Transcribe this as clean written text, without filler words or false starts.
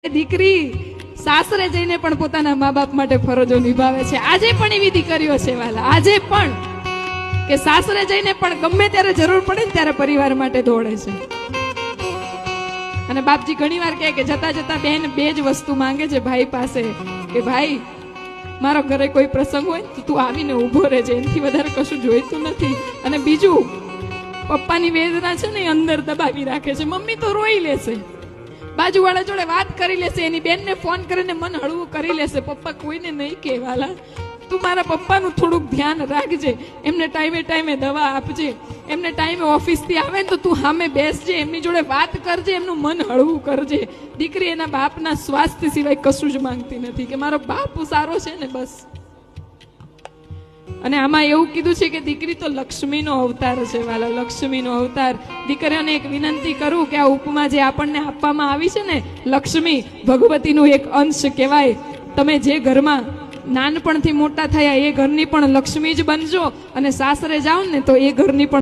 દીકરી સાસરે જઈને પણ પોતાના મા બાપ માટે ફરજો નિભાવે છે। આજે પણ એવી દીકરીઓ છે વાલા, આજે પણ કે સાસરે જઈને પણ ગમે ત્યારે જરૂર પડે ને ત્યારે પરિવાર માટે દોડે છે। અને બાપજી ઘણીવાર કહે કે જતા જતા બેન બે જ વસ્તુ માંગે છે ભાઈ પાસે કે ભાઈ મારો ઘરે કોઈ પ્રસંગ હોય તો તું આવીને ઊભો રહેજે, એનાથી વધારે કશું જોઈતું નથી। અને બીજું, પપ્પાની વેદના છે ને અંદર દબાવી રાખે છે। મમ્મી તો રોઈ લેશે, બાજુવાળા જોડે વાત કરી લેશે, એની બેનને ફોન કરીને મન હળવું કરી લેશે, પપ્પા કોઈને નહીં કહેવાલા, તું મારા પપ્પાનું થોડુંક ધ્યાન રાખજે, એમને ટાઈમે ટાઈમે દવા આપજે, એમને ટાઈમે ઓફિસથી આવે ને તો તું સામે બેસજે, એમની જોડે વાત કરજે, એમનું મન હળવું કરજે। દીકરી એના બાપના સ્વાસ્થ્ય સિવાય કશું જ માંગતી નથી કે મારો બાપ સારો છે ને બસ। અને આમાં એવું કીધું છે કે દીકરી તો લક્ષ્મીનો અવતાર છે વાલા, લક્ષ્મીનો અવતાર। દીકરીઓને એક વિનંતી કરું કે આ ઉપમા જે આપણને આપવામાં આવી છે ને, લક્ષ્મી ભગવતીનું એક અંશ કહેવાય। તમે જે ઘરમાં નાનપણથી મોટા થયા એ ઘરની પણ લક્ષ્મી જ બનજો, અને સાસરે જાઓ ને તો એ ઘરની પણ